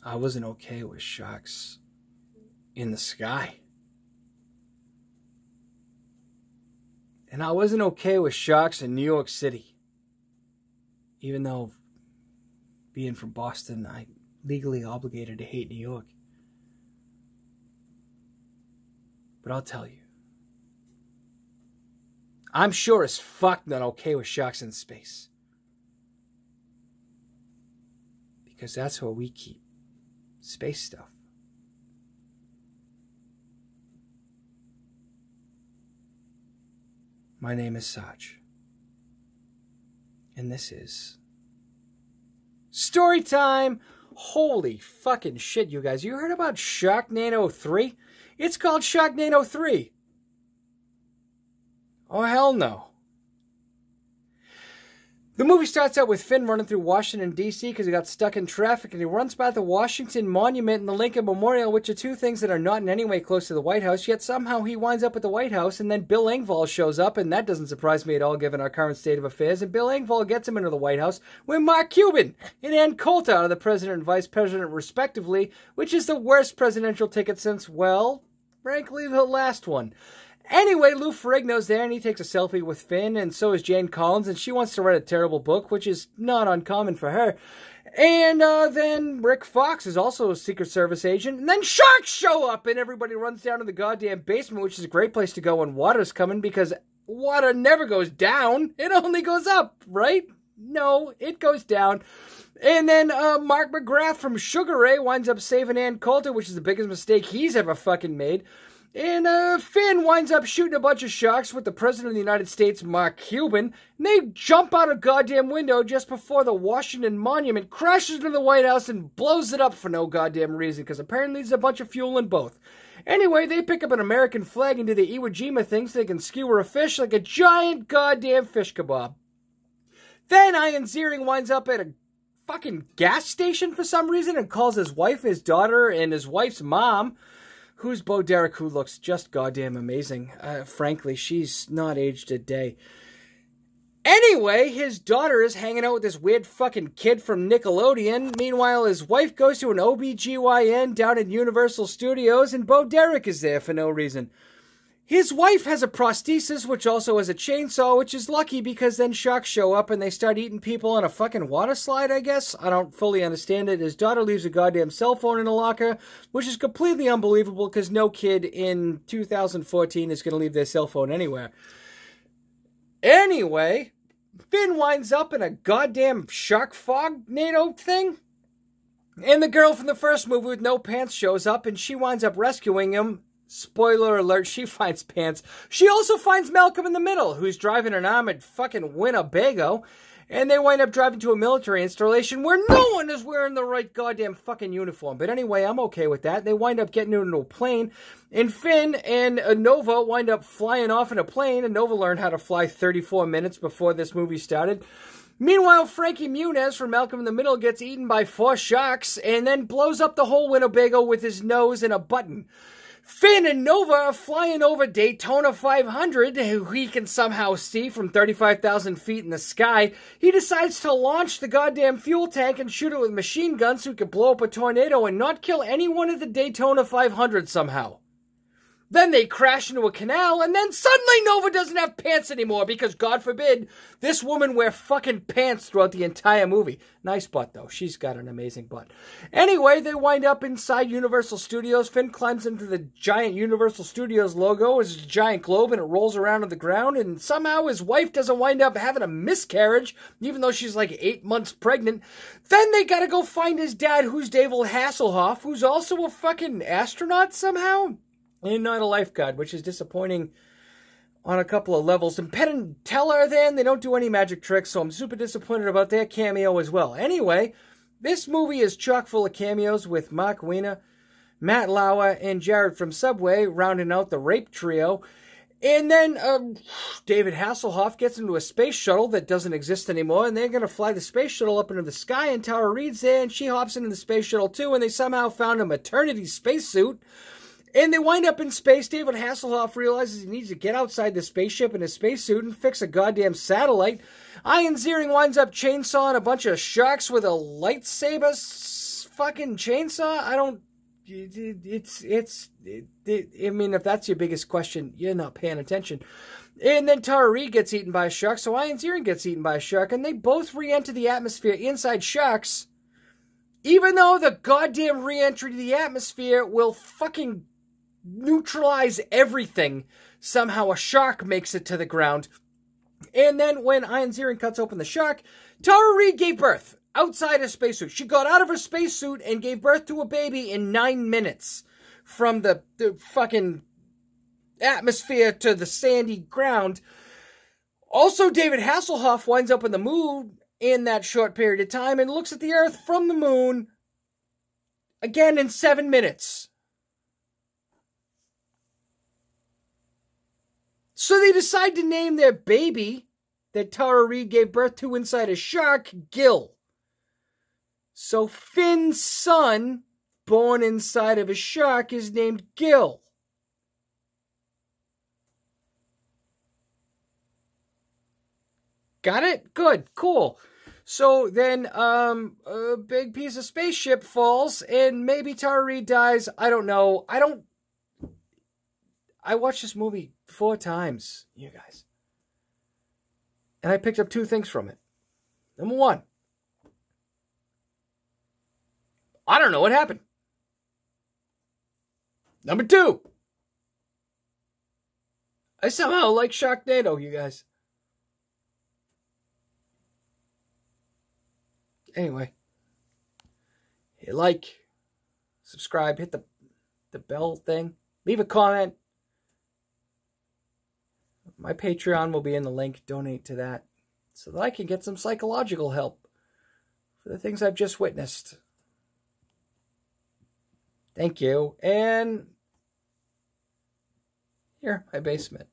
I wasn't okay with sharks in the sky. And I wasn't okay with sharks in New York City. Even though, being from Boston, I'm legally obligated to hate New York. But I'll tell you, I'm sure as fuck not okay with sharks in space. Because that's where we keep space stuff. My name is Sarge. And this is Story Time! Holy fucking shit, you guys. You heard about Sharknado 3? It's called Sharknado 3. Oh, hell no. The movie starts out with Finn running through Washington, D.C. because he got stuck in traffic, and he runs by the Washington Monument and the Lincoln Memorial, which are two things that are not in any way close to the White House, yet somehow he winds up at the White House, and then Bill Engvall shows up, and that doesn't surprise me at all given our current state of affairs, and Bill Engvall gets him into the White House with Mark Cuban and Ann Coulter are the president and vice president respectively, which is the worst presidential ticket since, well, frankly, the last one. Anyway, Lou Ferrigno's there, and he takes a selfie with Finn, and so is Jane Collins, and she wants to write a terrible book, which is not uncommon for her. And then Rick Fox is also a Secret Service agent, and then sharks show up, and everybody runs down to the goddamn basement, which is a great place to go when water's coming, because water never goes down, it only goes up, right? No, it goes down. And then Mark McGrath from Sugar Ray winds up saving Ann Coulter, which is the biggest mistake he's ever fucking made. And Finn winds up shooting a bunch of sharks with the President of the United States, Mark Cuban. And they jump out a goddamn window just before the Washington Monument crashes into the White House and blows it up for no goddamn reason, because apparently there's a bunch of fuel in both. Anyway, they pick up an American flag and do the Iwo Jima thing so they can skewer a fish like a giant goddamn fish kebab. Then Ian Ziering winds up at a fucking gas station for some reason and calls his wife, his daughter, and his wife's mom, who's Bo Derek, who looks just goddamn amazing. Frankly, she's not aged a day. Anyway, his daughter is hanging out with this weird fucking kid from Nickelodeon. Meanwhile, his wife goes to an OBGYN down at Universal Studios, and Bo Derek is there for no reason. His wife has a prosthesis, which also has a chainsaw, which is lucky because then sharks show up and they start eating people on a fucking water slide, I guess. I don't fully understand it. His daughter leaves a goddamn cell phone in a locker, which is completely unbelievable because no kid in 2014 is going to leave their cell phone anywhere. Anyway, Finn winds up in a goddamn shark fog-nado thing. And the girl from the first movie with no pants shows up and she winds up rescuing him. Spoiler alert, she finds pants. She also finds Malcolm in the Middle, who's driving an armored fucking Winnebago, and they wind up driving to a military installation where no one is wearing the right goddamn fucking uniform. But anyway, I'm okay with that. They wind up getting into a plane, and Finn and Nova wind up flying off in a plane, and Nova learned how to fly 34 minutes before this movie started. Meanwhile, Frankie Muniz from Malcolm in the Middle gets eaten by 4 sharks, and then blows up the whole Winnebago with his nose and a button. Finn and Nova are flying over Daytona 500, who he can somehow see from 35,000 feet in the sky. He decides to launch the goddamn fuel tank and shoot it with machine guns so he can blow up a tornado and not kill anyone at the Daytona 500 somehow. Then they crash into a canal, and then suddenly Nova doesn't have pants anymore because, God forbid, this woman wear fucking pants throughout the entire movie. Nice butt, though. She's got an amazing butt. Anyway, they wind up inside Universal Studios. Finn climbs into the giant Universal Studios logo. It's a giant globe, and it rolls around on the ground, and somehow his wife doesn't wind up having a miscarriage, even though she's like 8 months pregnant. Then they gotta go find his dad, who's David Hasselhoff, who's also a fucking astronaut somehow. And not a lifeguard, which is disappointing on a couple of levels. And Penn and Teller are there, and they don't do any magic tricks, so I'm super disappointed about their cameo as well. Anyway, this movie is chock full of cameos with Mark Weiner, Matt Lauer, and Jared from Subway rounding out the rape trio. And then David Hasselhoff gets into a space shuttle that doesn't exist anymore, and they're going to fly the space shuttle up into the sky, and Tara Reid's there, and she hops into the space shuttle too, and they somehow found a maternity spacesuit. And they wind up in space. David Hasselhoff realizes he needs to get outside the spaceship in his spacesuit and fix a goddamn satellite. Ian Ziering winds up chainsawing a bunch of sharks with a lightsaber fucking chainsaw? I don't... I mean, if that's your biggest question, you're not paying attention. And then Tara Reid gets eaten by a shark, so Ian Ziering gets eaten by a shark, and they both re-enter the atmosphere inside sharks, even though the goddamn re-entry to the atmosphere will fucking neutralize everything. Somehow a shark makes it to the ground. And then when Ian Ziering cuts open the shark, Tara Reid gave birth outside her spacesuit. She got out of her spacesuit and gave birth to a baby in 9 minutes from the fucking atmosphere to the sandy ground. Also, David Hasselhoff winds up in the moon in that short period of time and looks at the Earth from the moon again in 7 minutes. So they decide to name their baby that Tara Reid gave birth to inside a shark, Gil. So Finn's son, born inside of a shark, is named Gil. Got it? Good. Cool. So then a big piece of spaceship falls and maybe Tara Reid dies. I don't know. I watched this movie 4 times, you guys. And I picked up 2 things from it. Number 1, I don't know what happened. Number 2, I somehow like Sharknado, you guys. Anyway, hit like, subscribe, hit the bell thing, leave a comment. My Patreon will be in the link. Donate to that so that I can get some psychological help for the things I've just witnessed. Thank you. And here, my basement.